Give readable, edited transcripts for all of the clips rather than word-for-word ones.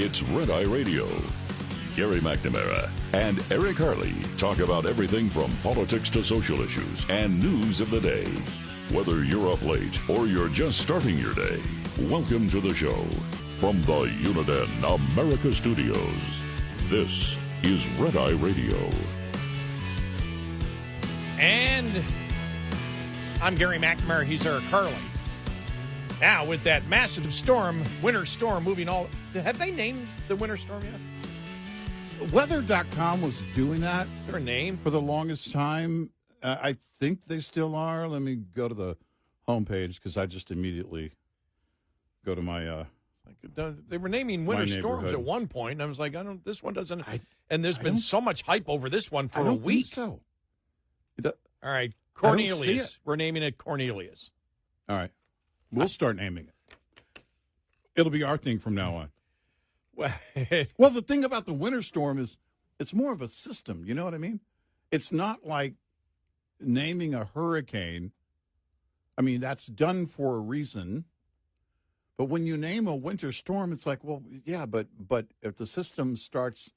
It's Red Eye Radio. Gary McNamara and Eric Harley talk about everything from politics to social issues and news of the day. Whether you're up late or you're just starting your day, welcome to the show. From the Uniden America Studios, this is Red Eye Radio. And I'm Gary McNamara. He's Eric Harley. Now, with that massive storm, winter storm, moving all... Have they named the winter storm yet? Weather.com was doing that. Is there a name? For the longest time. I think they still are. Let me go to the homepage because I just immediately go to my... They were naming winter storms at one point, and I was like, this one doesn't... And there's been so much hype over this one for a week. So. All right, Cornelius. We're naming it Cornelius. All right. We'll start naming it. It'll be our thing from now on. Well, the thing about the winter storm is it's more of a system. You know what I mean? It's not like naming a hurricane. I mean, that's done for a reason. But when you name a winter storm, it's like, well, yeah, but if the system starts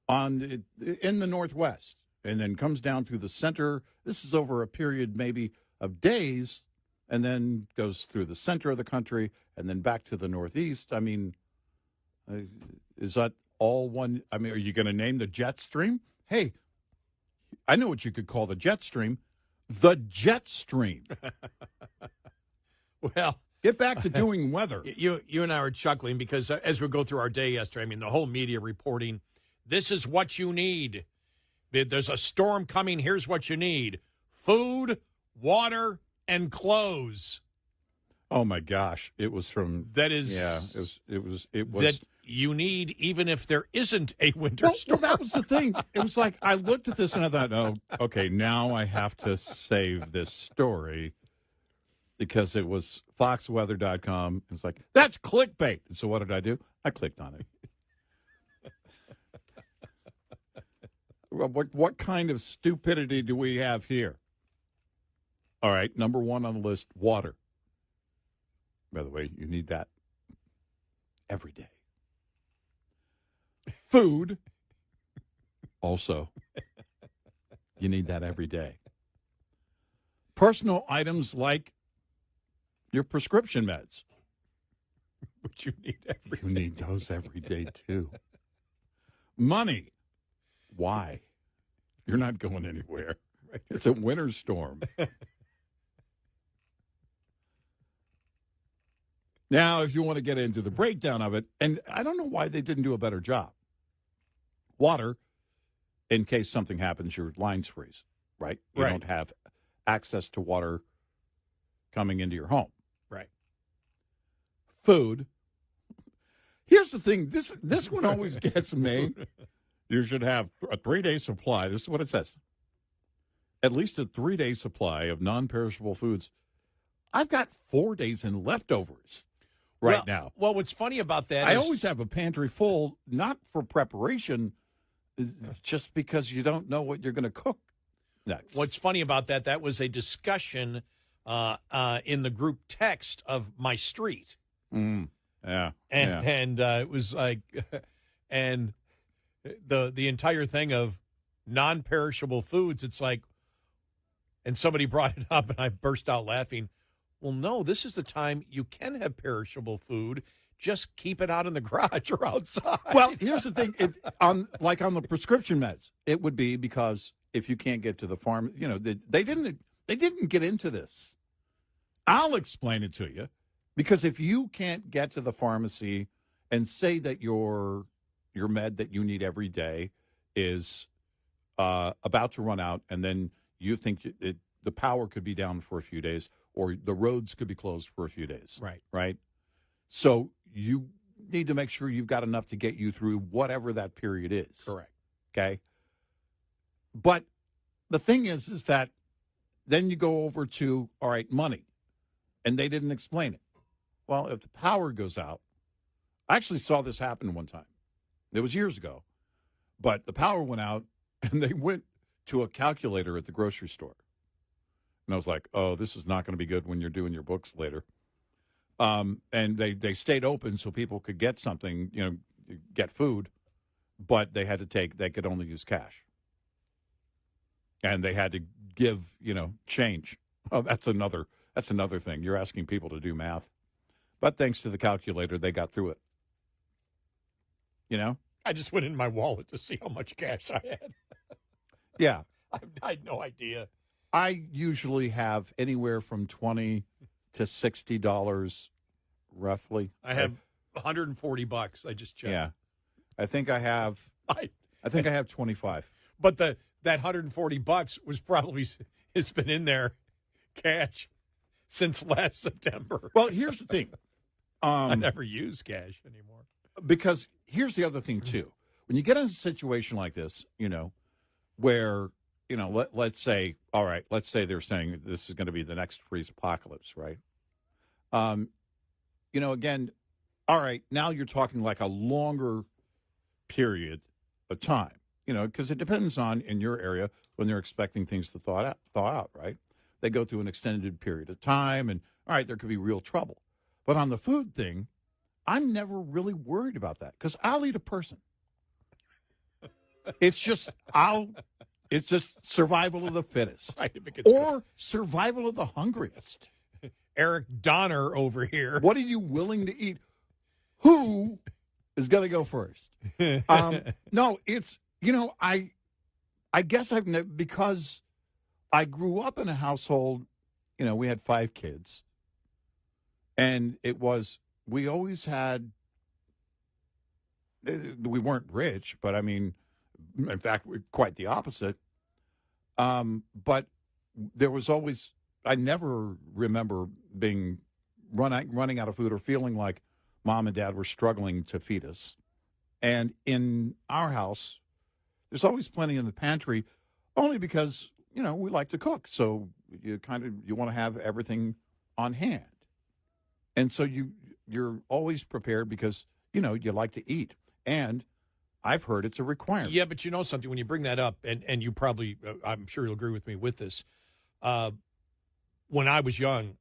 in the northwest and then comes down through the center, this is over a period maybe of days, and then goes through the center of the country and then back to the northeast. I mean, is that all one? I mean, are you going to name the jet stream? Hey, I know what you could call the jet stream. The jet stream. Well, get back to doing weather. You and I are chuckling because as we go through our day yesterday, I mean, the whole media reporting, this is what you need. There's a storm coming. Here's what you need: food, water, and clothes. Oh my gosh! It was from that is it was that you need even if there isn't a winter storm. Well, that was the thing. It was like I looked at this and I thought, oh, okay, now I have to save this story because it was foxweather.com. It was like, that's clickbait. And so what did I do? I clicked on it. What kind of stupidity do we have here? All right, number one on the list, water. By the way, you need that every day. Food, also, you need that every day. Personal items like your prescription meds. Which you need every day. You need those every day, too. Money. Why? You're not going anywhere. It's a winter storm. Now, if you want to get into the breakdown of it, and I don't know why they didn't do a better job. Water, in case something happens, your lines freeze, right? You don't have access to water coming into your home. Right. Food. Here's the thing. This one always gets me. You should have a 3-day supply. This is what it says. At least a 3-day supply of non-perishable foods. I've got 4 days in leftovers now. Well, what's funny about that I is... always have a pantry full, not for preparation, just because you don't know what you're going to cook next. What's funny about that was a discussion in the group text of my street. Yeah. And it was like... and the entire thing of non-perishable foods, it's like... And somebody brought it up, and I burst out laughing. Well, no, this is the time you can have perishable food. Just keep it out in the garage or outside. Well, here's the thing. On the prescription meds, it would be because if you can't get to the farm, they didn't get into this. I'll explain it to you. Because if you can't get to the pharmacy and say that your med that you need every day is about to run out, and then you think the power could be down for a few days, or the roads could be closed for a few days. Right? So you need to make sure you've got enough to get you through whatever that period is. Correct. Okay? But the thing is that then you go over to, all right, money. And they didn't explain it. Well, if the power goes out, I actually saw this happen one time. It was years ago. But the power went out, and they went to a calculator at the grocery store. And I was like, oh, this is not going to be good when you're doing your books later. And they stayed open so people could get something, get food, but they could only use cash. And they had to give, change. Oh, that's another thing. You're asking people to do math. But thanks to the calculator, they got through it. I just went in my wallet to see how much cash I had. Yeah. I had no idea. I usually have anywhere from $20 to $60 roughly. I have $140. I just checked. Yeah. I think I have I have 25. But that $140 was probably has been in there cash since last September. Well, here's the thing. I never use cash anymore. Because here's the other thing too. When you get in a situation like this, where let's say they're saying this is going to be the next freeze apocalypse, right? Again, all right, now you're talking like a longer period of time, because it depends on in your area when they're expecting things to thaw out, right? They go through an extended period of time, and all right, there could be real trouble. But on the food thing, I'm never really worried about that because I'll eat a person. It's just survival of the fittest, right, or survival of the hungriest. Eric Donner over here. What are you willing to eat? Who is going to go first? No, it's I guess because I grew up in a household. We had 5 kids, and we always had. We weren't rich, but I mean. In fact, we're quite the opposite. But there was always, I never remember being running out of food or feeling like mom and dad were struggling to feed us. And in our house, there's always plenty in the pantry, only because, we like to cook. So you want to have everything on hand. And so you're always prepared because, you like to eat. And I've heard it's a requirement. Yeah, but something, when you bring that up, and you probably, I'm sure you'll agree with me with this, when I was young,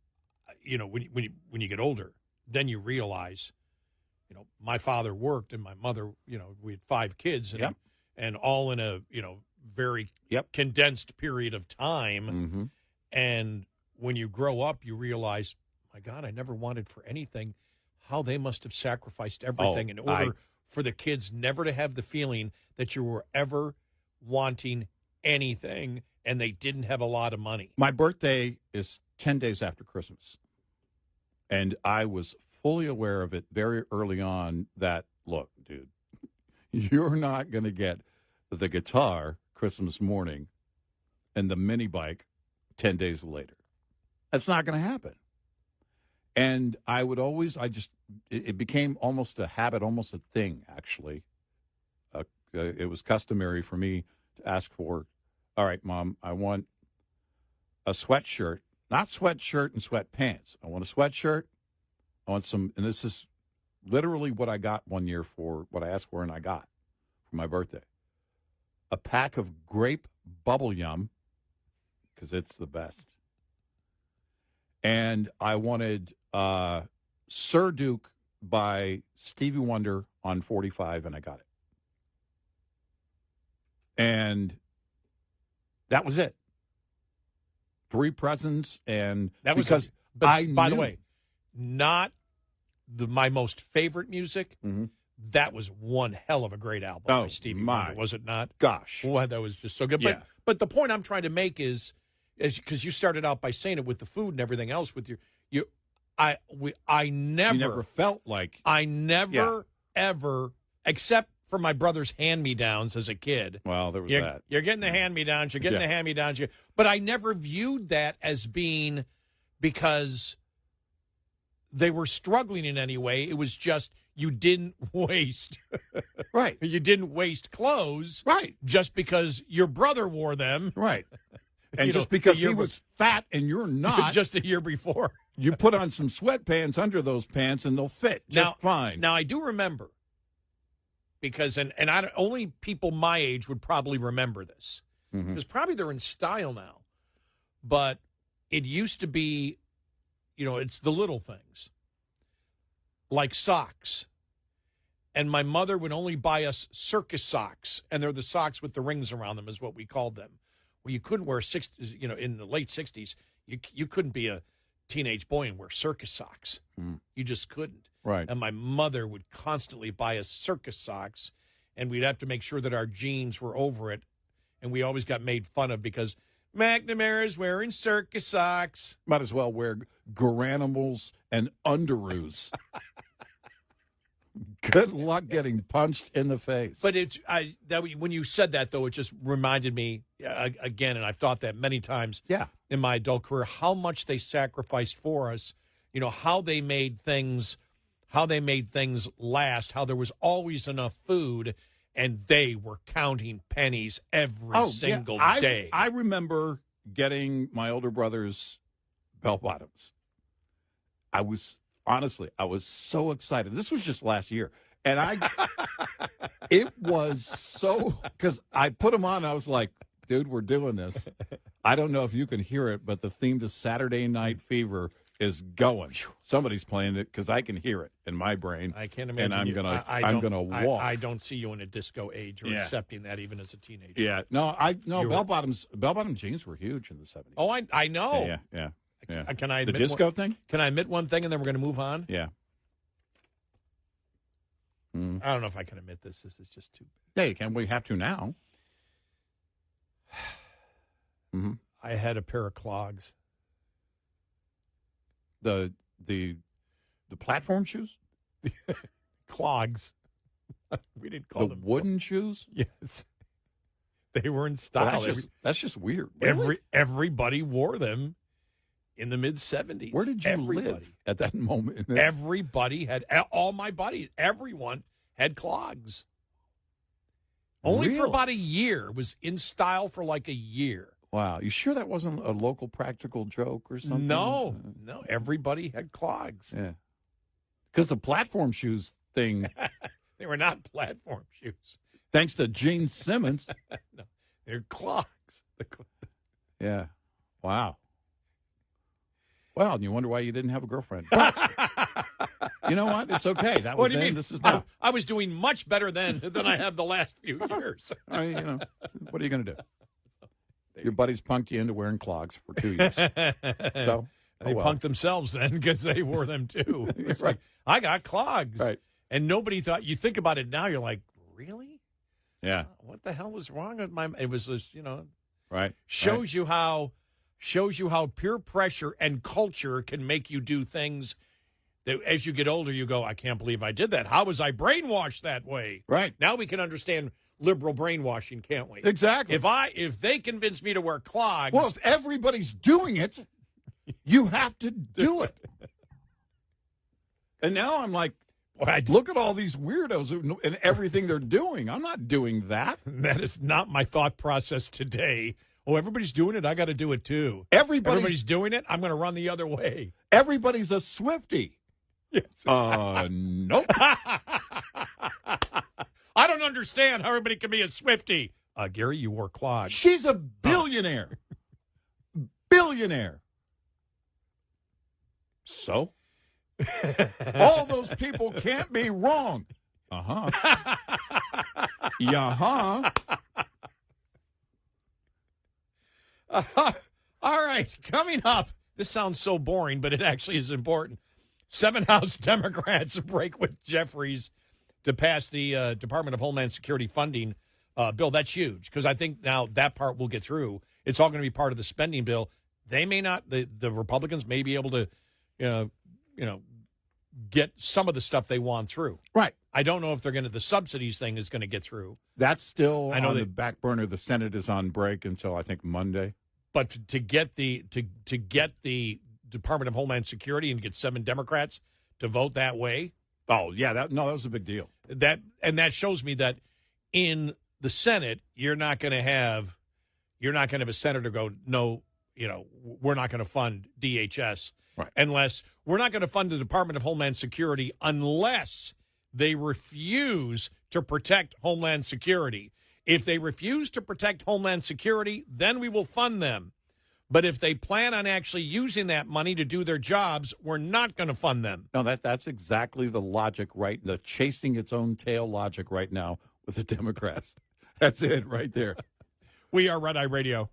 when you get older, then you realize, my father worked and my mother, we had 5 kids, and all in a, very condensed period of time. Mm-hmm. And when you grow up, you realize, my God, I never wanted for anything, how they must have sacrificed everything in order for the kids never to have the feeling that you were ever wanting anything and they didn't have a lot of money. My birthday is 10 days after Christmas. And I was fully aware of it very early on that, look, dude, you're not going to get the guitar Christmas morning and the mini bike 10 days later. That's not going to happen. And I would always, it became almost a habit, almost a thing, actually. It was customary for me to ask for, all right, Mom, I want a sweatshirt, not sweatshirt and sweatpants. I want a sweatshirt. I want some, and this is literally what I got one year for what I asked for and I got for my birthday. A pack of grape bubble yum, because it's the best. And I wanted Sir Duke by Stevie Wonder on 45, and I got it. And that was it. 3 presents, and that was because by the way, not my most favorite music. Mm-hmm. That was one hell of a great album by Stevie Wonder, was it not? Gosh, well, that was just so good. Yeah. But the point I'm trying to make is because you started out by saying it with the food and everything else with I never felt like ever, except for my brother's hand-me-downs as a kid. Well, there was that. You're getting the hand-me-downs. You're getting the hand-me-downs. But I never viewed that as being because they were struggling in any way. It was just you didn't waste. Right. You didn't waste clothes. Right. Just because your brother wore them. Right. And just because he was fat and you're not. Just a year before. You put on some sweatpants under those pants and they'll fit just fine. Now, I do remember, because, and only people my age would probably remember this, because probably they're in style now, but it used to be, it's the little things, like socks. and my mother would only buy us circus socks, and they're the socks with the rings around them, is what we called them. Where you couldn't wear in the late '60s, you couldn't be a teenage boy and wear circus socks. You just couldn't. Right. And my mother would constantly buy us circus socks, and we'd have to make sure that our jeans were over it, and we always got made fun of because McNamara's wearing circus socks. Might as well wear garanimals and underoos. Good luck getting punched in the face. But when you said that, though, it just reminded me again, and I've thought that many times in my adult career, how much they sacrificed for us, how they made things last, how there was always enough food, and they were counting pennies every single day. I remember getting my older brother's bell bottoms. I was so excited. This was just last year. And it was so, because I put them on, I was like, dude, we're doing this. I don't know if you can hear it, but the theme to Saturday Night Fever is going. Somebody's playing it because I can hear it in my brain. I can't imagine. And I'm gonna walk. I don't see you in a disco age or accepting that even as a teenager. Yeah. No, bell bottom jeans were huge in the 70s. Oh, I know. Yeah. Can I admit the disco thing? Can I admit one thing and then we're going to move on? Yeah. I don't know if I can admit this. This is just too. Yeah, you can. We have to now. I had a pair of clogs. The platform shoes? Clogs. We didn't call them wooden shoes? Yes. They were in style. Well, that's just weird. Everybody wore them in the mid-'70s. Where did you live at that moment? Everybody had, all my buddies, everyone had clogs. Only for about a year. It was in style for like a year. Wow. You sure that wasn't a local practical joke or something? No. Everybody had clogs. Yeah. Because the platform shoes thing. They were not platform shoes. Thanks to Gene Simmons. No, they're clogs. Yeah. Wow. Well, and you wonder why you didn't have a girlfriend. But, you know what? It's okay. That was what do you then. mean? This is now. I was doing much better then than I have the last few years. What are you going to do? Your buddies punked you into wearing clogs for 2 years. So they punked themselves then because they wore them too. It's right. Like, I got clogs. Right. And nobody thought, you think about it now, you're like, really? Yeah. What the hell was wrong with my, it was just, right. Shows you how peer pressure and culture can make you do things that as you get older, you go, I can't believe I did that. How was I brainwashed that way? Right. Now we can understand liberal brainwashing, can't we? Exactly. If they convince me to wear clogs. Well, if everybody's doing it, you have to do it. And now I'm like, look at all these weirdos and everything they're doing. I'm not doing that. That is not my thought process today. Oh, everybody's doing it. I got to do it too. Everybody's doing it. I'm going to run the other way. Everybody's a Swiftie. Yes. Nope. I don't understand how everybody can be a Swiftie. Gary, you wore clogs. She's a billionaire. Billionaire. So? All those people can't be wrong. Uh-huh. Yeah-huh. All right, coming up. This sounds so boring, but it actually is important. 7 House Democrats break with Jeffries to pass the Department of Homeland Security funding bill. That's huge because I think now that part will get through. It's all going to be part of the spending bill. They may not. The Republicans may be able to, get some of the stuff they want through. Right. I don't know if they're going to. The subsidies thing is going to get through. That's still on the back burner. The Senate is on break until I think Monday. But to get the Department of Homeland Security and get 7 Democrats to vote that way. Oh yeah, that was a big deal. That shows me that in the Senate you're not going to have a senator go, no, we're not going to fund DHS. Right. Unless we're not going to fund the Department of Homeland Security unless they refuse to protect Homeland Security. If they refuse to protect Homeland Security, then we will fund them. But if they plan on actually using that money to do their jobs, we're not going to fund them. No, that's exactly the logic, right? The chasing its own tail logic right now with the Democrats. That's it right there. We are Red Eye Radio.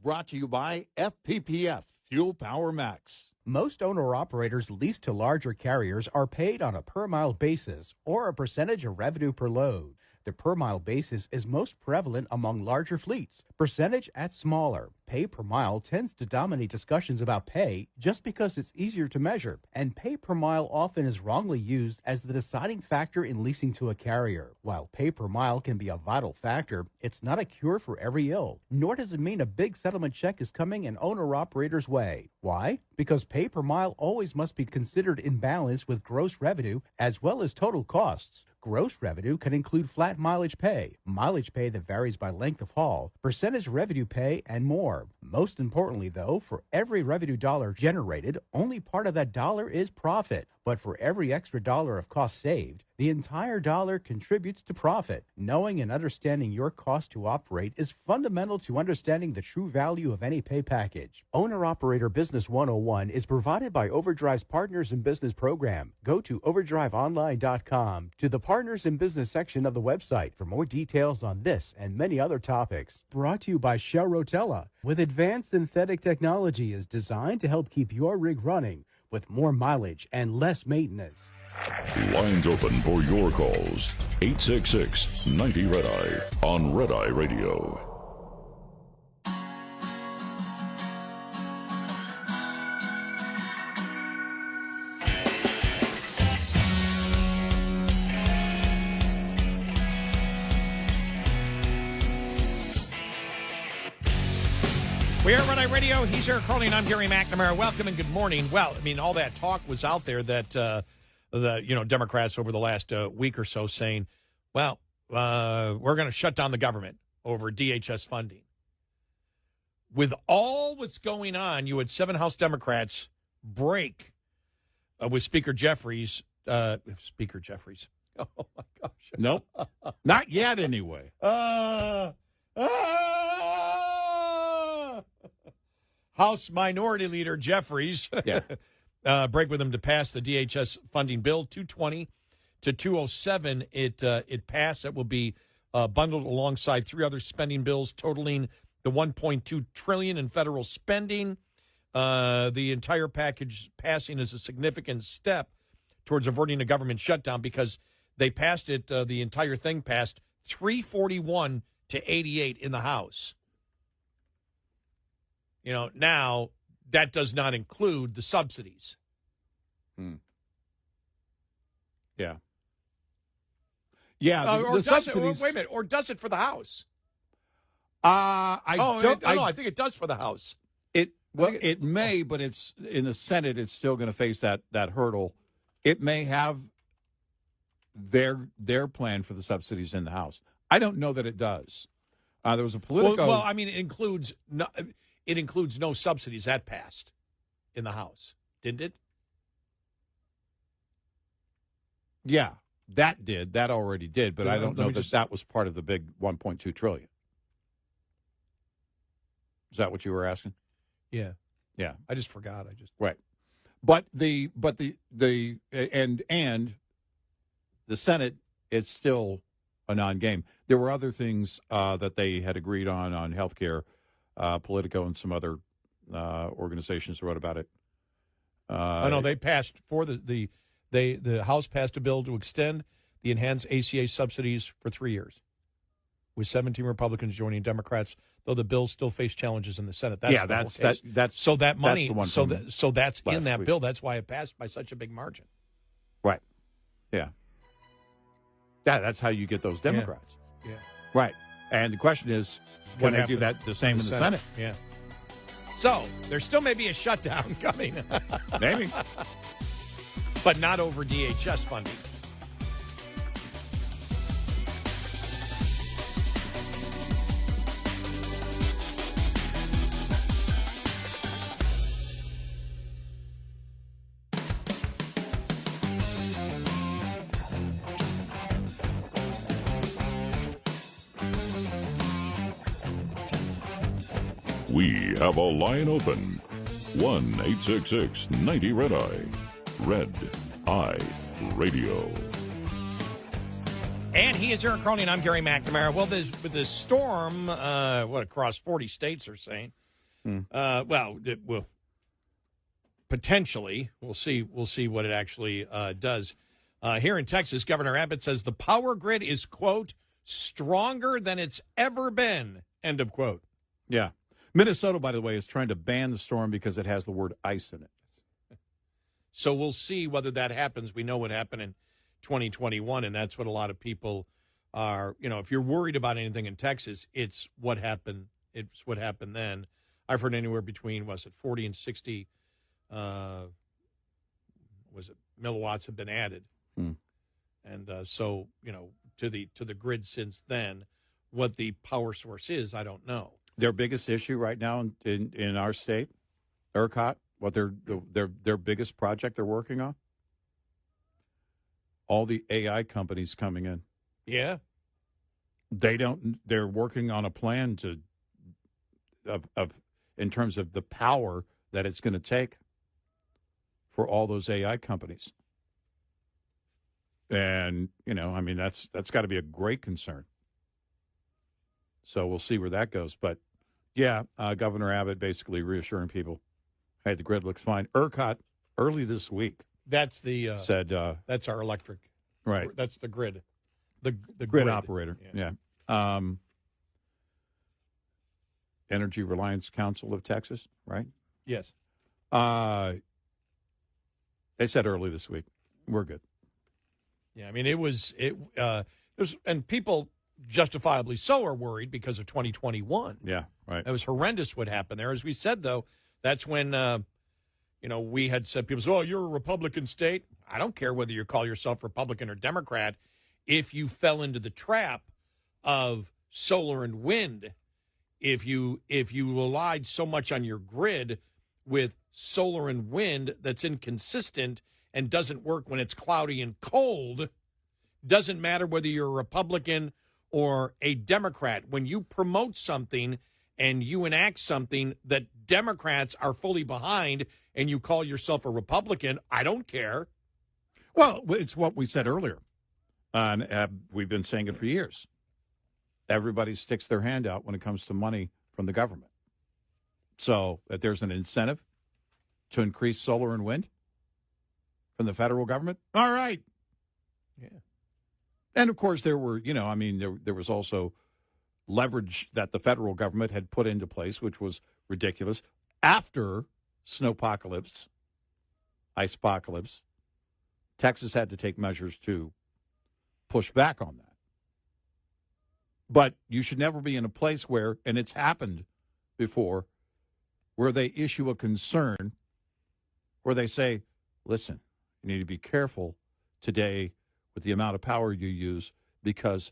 Brought to you by FPPF, Fuel Power Max. Most owner-operators leased to larger carriers are paid on a per-mile basis or a percentage of revenue per load. The per-mile basis is most prevalent among larger fleets. Percentage at smaller. Pay per mile tends to dominate discussions about pay just because it's easier to measure, and pay per mile often is wrongly used as the deciding factor in leasing to a carrier. While pay per mile can be a vital factor, it's not a cure for every ill, nor does it mean a big settlement check is coming an owner-operator's way. Why? Because pay per mile always must be considered in balance with gross revenue as well as total costs. Gross revenue can include flat mileage pay that varies by length of haul, percentage revenue pay, and more. Most importantly, though, for every revenue dollar generated, only part of that dollar is profit. But for every extra dollar of cost saved, the entire dollar contributes to profit. Knowing and understanding your cost to operate is fundamental to understanding the true value of any pay package. Owner-Operator Business 101 is provided by Overdrive's Partners in Business program. Go to overdriveonline.com to the Partners in Business section of the website for more details on this and many other topics. Brought to you by Shell Rotella, with advanced synthetic technology is designed to help keep your rig running with more mileage and less maintenance. Lines open for your calls. 866-90-RED-EYE on Red Eye Radio. We are Red Eye Radio. He's Eric Harley, and I'm Gary McNamara. Welcome and good morning. Well, I mean, all that talk was out there that the Democrats over the last week or so saying, well, we're going to shut down the government over DHS funding. With all what's going on, you had 7 House Democrats break with Speaker Jeffries. Speaker Jeffries. Oh, my gosh. Nope. Not yet, anyway. House Minority Leader Jeffries. Yeah. Break with him to pass the DHS funding bill, 220 to 207. It passed. It will be bundled alongside 3 other spending bills totaling the $1.2 trillion in federal spending. The entire package passing is a significant step towards averting a government shutdown because they passed it. The entire thing passed 341 to 88 in the House. You know, now that does not include the subsidies. Yeah. Yeah. Or the does subsidies. Wait a minute. Or does it for the House? I think it does for the House. It may, but it's in the Senate. It's still going to face that hurdle. It may have their plan for the subsidies in the House. I don't know that it does. There was a Politico. Well, I mean, it includes no subsidies. That passed in the House, didn't it? Yeah, that did. That already did. But I don't know that was part of the big $1.2 trillion. Is that what you were asking? Yeah. Yeah. I just forgot. Right. But the Senate, it's still a non-game. There were other things that they had agreed on health care. Politico and some other organizations wrote about it. No, they passed for the House passed a bill to extend the enhanced ACA subsidies for 3 years, with 17 Republicans joining Democrats. Though the bill still faced challenges in the Senate. That's so that money. So that's in that bill. That's why it passed by such a big margin. Right. Yeah. Yeah. That's how you get those Democrats. Yeah. Right. And the question is, can they do that the same in the Senate? Yeah. So there still may be a shutdown coming. Maybe. But not over DHS funding. We have a line open. 1-866-90-RED-EYE. Red Eye Radio. And he is Eric Harley, and I'm Gary McNamara. Well, with this storm, across 40 states are saying. Potentially, we'll see what it actually does. Here in Texas, Governor Abbott says the power grid is, quote, stronger than it's ever been, end of quote. Yeah. Minnesota, by the way, is trying to ban the storm because it has the word ice in it. So we'll see whether that happens. We know what happened in 2021, and that's what a lot of people are, if you're worried about anything in Texas, it's what happened. It's what happened then. I've heard anywhere between, 40 and 60 milliwatts have been added. And so, to the grid since then. What the power source is, I don't know. Their biggest issue right now in our state, ERCOT, what their biggest project they're working on? All the AI companies coming in. Yeah. They're working on a plan in terms of the power that it's going to take for all those AI companies. And, that's got to be a great concern. So we'll see where that goes. But, yeah, Governor Abbott basically reassuring people, hey, the grid looks fine. ERCOT, early this week, that's the said that's our electric. Right. That's the grid. The grid operator. Yeah. Energy Reliance Council of Texas, right? Yes. They said early this week, we're good. Yeah, and people justifiably so are worried because of 2021. Yeah, right. It was horrendous what happened there. As we said, though, that's when, we had said, people say, oh, you're a Republican state. I don't care whether you call yourself Republican or Democrat. If you fell into the trap of solar and wind, if you relied so much on your grid with solar and wind that's inconsistent and doesn't work when it's cloudy and cold, doesn't matter whether you're a Republican or a Democrat. When you promote something and you enact something that Democrats are fully behind and you call yourself a Republican, I don't care. Well, it's what we said earlier. And we've been saying it for years. Everybody sticks their hand out when it comes to money from the government. So if there's an incentive to increase solar and wind from the federal government, all right. Yeah. And, of course, there were, there was also leverage that the federal government had put into place, which was ridiculous. After snowpocalypse, icepocalypse, Texas had to take measures to push back on that. But you should never be in a place where, and it's happened before, where they issue a concern where they say, listen, you need to be careful today with the amount of power you use because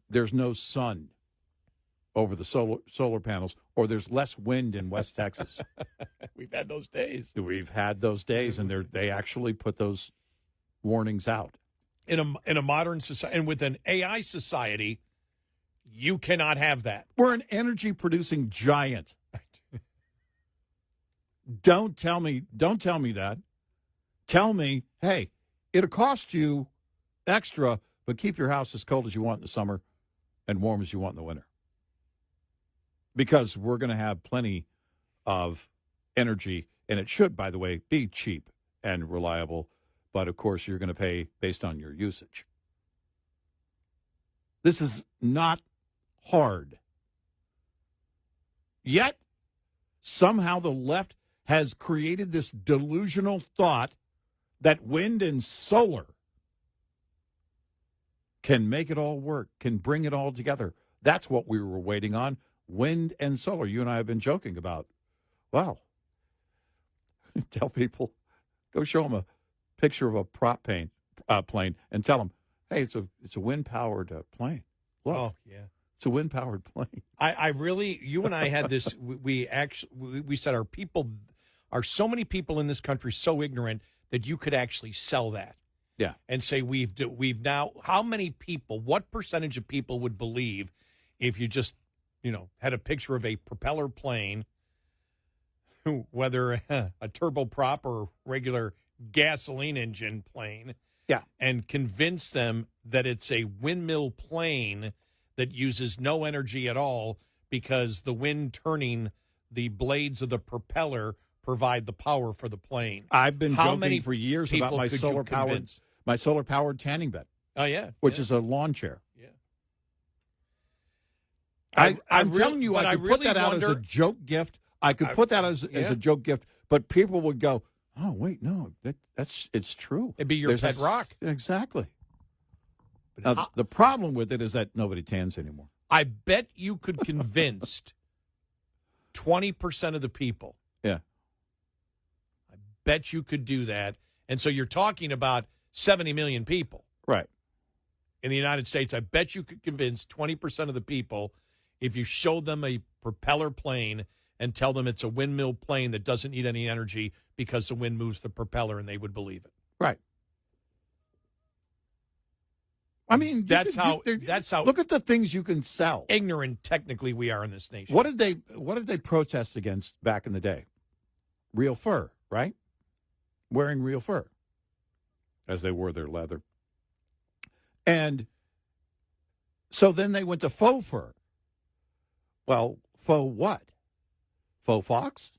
there's no sun over the solar panels or there's less wind in West Texas. We've had those days. We've had those days, and they actually put those warnings out. In a modern society, and with an AI society, you cannot have that. We're an energy-producing giant. Don't tell me that. Tell me, hey, it'll cost you extra, but keep your house as cold as you want in the summer and warm as you want in the winter. Because we're going to have plenty of energy, and it should, by the way, be cheap and reliable, but of course you're going to pay based on your usage. This is not hard. Yet, somehow the left has created this delusional thought that wind and solar can make it all work, can bring it all together. That's what we were waiting on, wind and solar. You and I have been joking about. Wow. Tell people, go show them a picture of a prop plane and tell them, hey, it's a wind-powered plane. Look, oh, yeah. It's a wind-powered plane. I really, you and I had this, we said are so many people in this country so ignorant that you could actually sell that. Yeah. And say we've now, how many people, what percentage of people would believe if you just had a picture of a propeller plane, whether a turboprop or regular gasoline engine plane, and convince them that it's a windmill plane that uses no energy at all because the wind turning the blades of the propeller provide the power for the plane. I've been joking for years about my solar powered tanning bed. Oh yeah, which is a lawn chair. Yeah, I'm telling you, I could put that out as a joke gift. I could put that as a joke gift, but people would go, "Oh wait, no, it's true." It'd be your pet rock. Exactly. Now, the problem with it is that nobody tans anymore. I bet you could convince 20% of the people. Yeah. I bet you could do that. And so you're talking about 70 million people. Right. In the United States, I bet you could convince 20% of the people if you showed them a propeller plane and tell them it's a windmill plane that doesn't need any energy because the wind moves the propeller, and they would believe it. Right. I mean, that's how. Look at the things you can sell. Ignorant, technically, we are in this nation. What did they protest against back in the day? Real fur, right? Wearing real fur, as they wore their leather. And so then they went to faux fur. Well, faux what? Faux fox?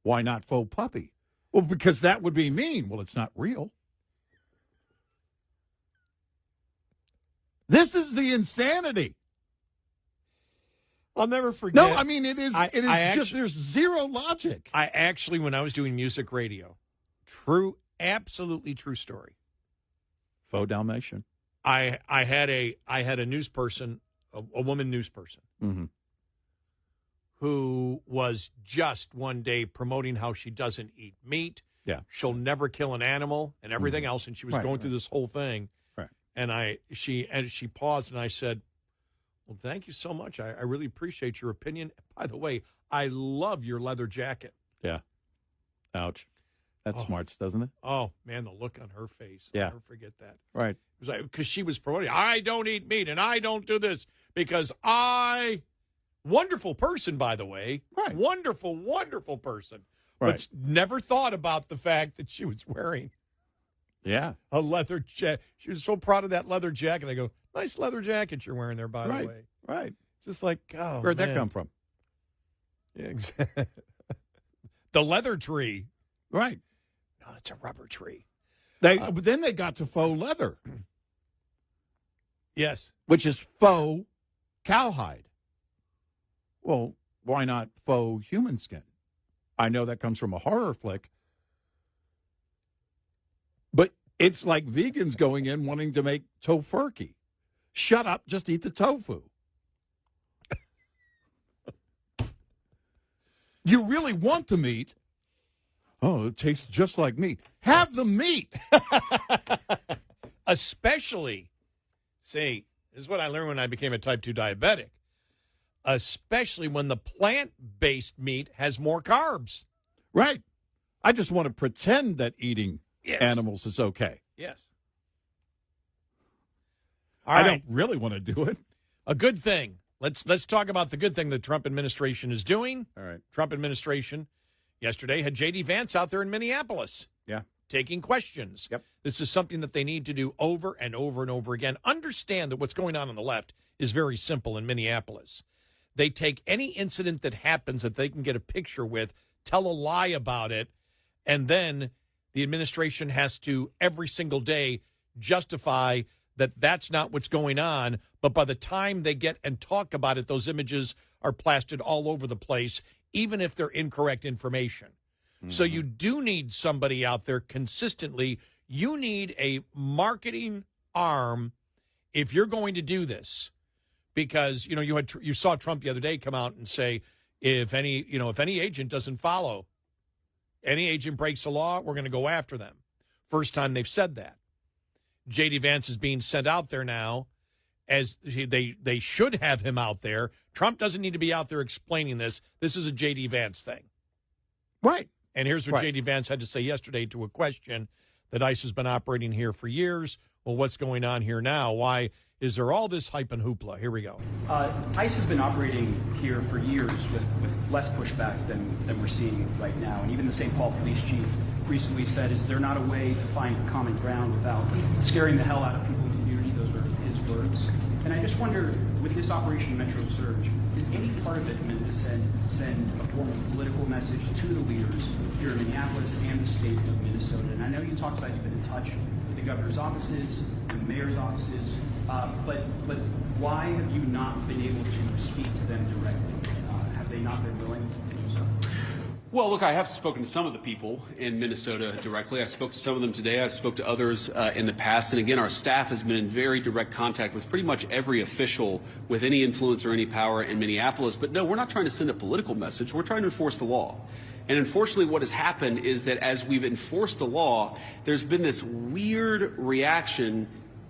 Why not faux puppy? Well, because that would be mean. Well, it's not real. This is the insanity. I'll never forget. No, I mean, it is there's zero logic. I actually, when I was doing music radio, absolutely true story. Faux Dalmatian. I had a news person, a woman news person, mm-hmm. who was just one day promoting how she doesn't eat meat. Yeah. She'll never kill an animal and everything mm-hmm. else. And she was going through this whole thing. Right. And she paused and I said, well, thank you so much. I really appreciate your opinion. By the way, I love your leather jacket. Yeah. Ouch. That smarts, doesn't it? Oh, man, the look on her face. Yeah. I'll never forget that. Right. It was like, because she was promoting, I don't eat meat and I don't do this because wonderful person, by the way. Right. Wonderful, wonderful person. Right. But never thought about the fact that she was wearing a leather jacket. She was so proud of that leather jacket. I go, nice leather jacket you're wearing there, by the way. Right. Just like, where'd that come from? Yeah, exactly. The leather tree. Right. No, it's a rubber tree. But then they got to faux leather. Yes. Which is faux cowhide. Well, why not faux human skin? I know that comes from a horror flick. But it's like vegans going in wanting to make tofurkey. Shut up, just eat the tofu. You really want the meat. Oh, it tastes just like meat. Have the meat. Especially, this is what I learned when I became a type 2 diabetic, especially when the plant-based meat has more carbs. Right. I just want to pretend that eating animals is okay. Yes. I don't really want to do it. A good thing. Let's talk about the good thing the Trump administration is doing. All right. Trump administration yesterday had JD Vance out there in Minneapolis. Yeah. Taking questions. Yep. This is something that they need to do over and over and over again. Understand that what's going on the left is very simple in Minneapolis. They take any incident that happens that they can get a picture with, tell a lie about it, and then the administration has to every single day justify that that's not what's going on. But by the time they get and talk about it, those images are plastered all over the place, even if they're incorrect information. Mm-hmm. So you do need somebody out there consistently. You need a marketing arm if you're going to do this, because you saw Trump the other day come out and say if any agent doesn't follow, any agent breaks the law, we're going to go after them. First time they've said that. J.D. Vance is being sent out there now, as they should have him out there. Trump doesn't need to be out there explaining this. This is a J.D. Vance thing. Right. And here's what J.D. Vance had to say yesterday to a question that ICE has been operating here for years. Well, what's going on here now? Why is there all this hype and hoopla? Here we go. ICE has been operating here for years with less pushback than we're seeing right now. And even the St. Paul police chief recently said, is there not a way to find common ground without scaring the hell out of people in the community? Those are his words. And I just wonder, with this Operation Metro Surge, is any part of it meant to send a form of political message to the leaders here in Minneapolis and the state of Minnesota? And I know you talked about you've been in touch with the governor's offices and the mayor's offices, but why have you not been able to speak to them directly? Have they not been willing to do so? Well, look, I have spoken to some of the people in Minnesota directly. I spoke to some of them today. I spoke to others in the past. And again, our staff has been in very direct contact with pretty much every official with any influence or any power in Minneapolis. But no, we're not trying to send a political message. We're trying to enforce the law. And unfortunately, what has happened is that as we've enforced the law, there's been this weird reaction,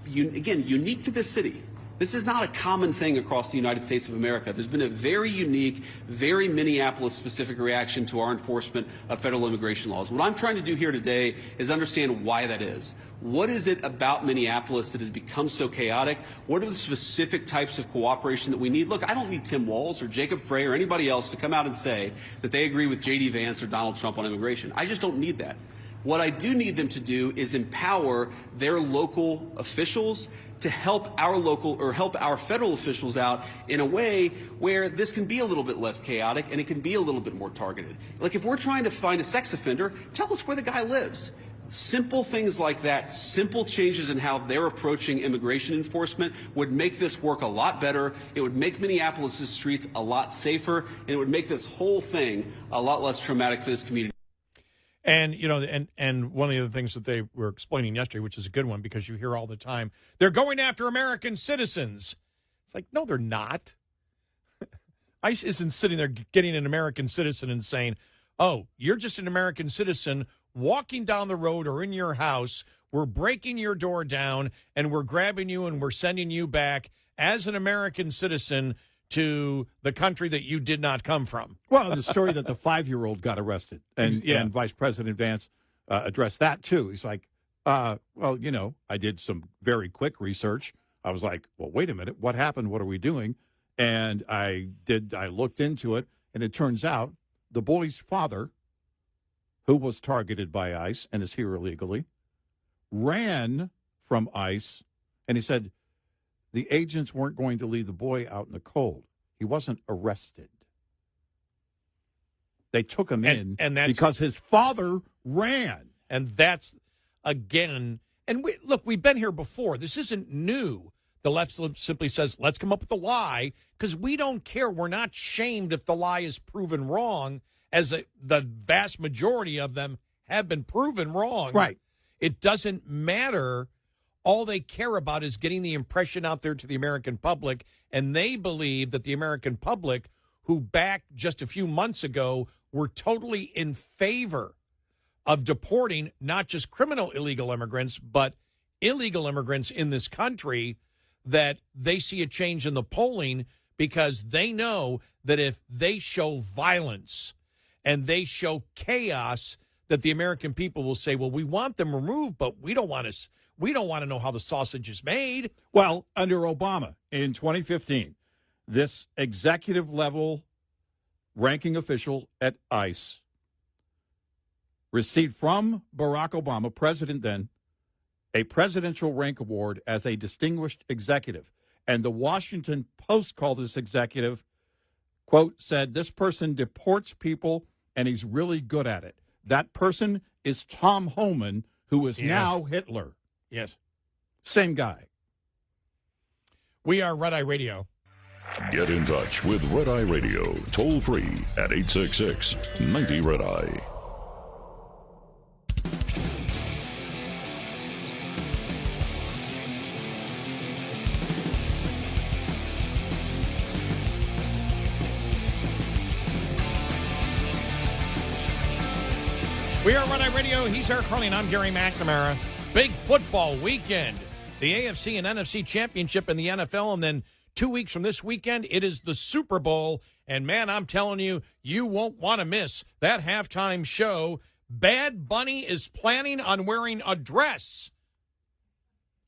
again, unique to this city. This is not a common thing across the United States of America. There's been a very unique, very Minneapolis-specific reaction to our enforcement of federal immigration laws. What I'm trying to do here today is understand why that is. What is it about Minneapolis that has become so chaotic? What are the specific types of cooperation that we need? Look, I don't need Tim Walz or Jacob Frey or anybody else to come out and say that they agree with JD Vance or Donald Trump on immigration. I just don't need that. What I do need them to do is empower their local officials to help our federal officials out in a way where this can be a little bit less chaotic and it can be a little bit more targeted. Like if we're trying to find a sex offender, tell us where the guy lives. Simple things like that, simple changes in how they're approaching immigration enforcement would make this work a lot better. It would make Minneapolis' streets a lot safer, and it would make this whole thing a lot less traumatic for this community. And, you know, and one of the other things that they were explaining yesterday, which is a good one because you hear all the time, they're going after American citizens. It's like, no, they're not. ICE isn't sitting there getting an American citizen and saying, oh, you're just an American citizen walking down the road or in your house. We're breaking your door down and we're grabbing you and we're sending you back as an American citizen to the country that you did not come from. Well, the story that the 5-year-old got arrested, and Vice President Vance addressed that, too. He's like, well, you know, I did some very quick research. I was like, well, wait a minute. What happened? What are we doing? And I looked into it, and it turns out the boy's father, who was targeted by ICE and is here illegally, ran from ICE, and he said, the agents weren't going to leave the boy out in the cold. He wasn't arrested. They took him in because his father ran. And that's, again, and we've been here before. This isn't new. The left simply says, let's come up with a lie, because we don't care. We're not shamed if the lie is proven wrong, as the vast majority of them have been proven wrong. Right. It doesn't matter. All they care about is getting the impression out there to the American public, and they believe that the American public, who back just a few months ago were totally in favor of deporting not just criminal illegal immigrants, but illegal immigrants in this country, that they see a change in the polling because they know that if they show violence and they show chaos, that the American people will say, well, we want them removed, but we don't want to know how the sausage is made. Well, under Obama in 2015, this executive level ranking official at ICE received from Barack Obama, president then, a presidential rank award as a distinguished executive. And the Washington Post called this executive, quote, said, this person deports people and he's really good at it. That person is Tom Homan, who is now Hitler. Yes. Same guy. We are Red Eye Radio. Get in touch with Red Eye Radio, toll free at 866-90-RED-EYE. We are Red Eye Radio. He's Eric Harley, and I'm Gary McNamara. Big football weekend. The AFC and NFC championship in the NFL, and then 2 weeks from this weekend, it is the Super Bowl. And, man, I'm telling you, you won't want to miss that halftime show. Bad Bunny is planning on wearing a dress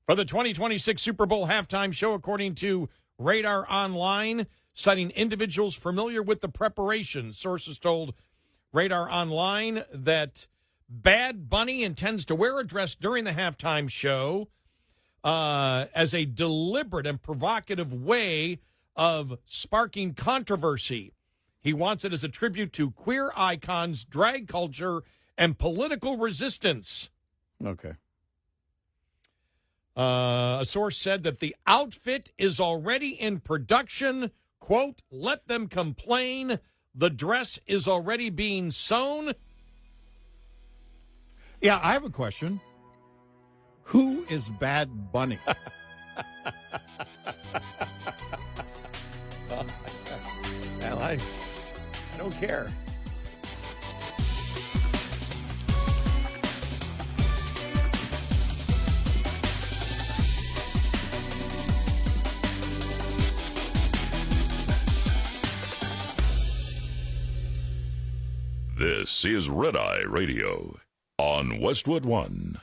For the 2026 Super Bowl halftime show, according to Radar Online, citing individuals familiar with the preparation, sources told Radar Online that Bad Bunny intends to wear a dress during the halftime show as a deliberate and provocative way of sparking controversy. He wants it as a tribute to queer icons, drag culture, and political resistance. Okay. A source said that the outfit is already in production. Quote, let them complain. The dress is already being sewn. Yeah, I have a question. Who is Bad Bunny? Well, I don't care. This is Red Eye Radio on Westwood One.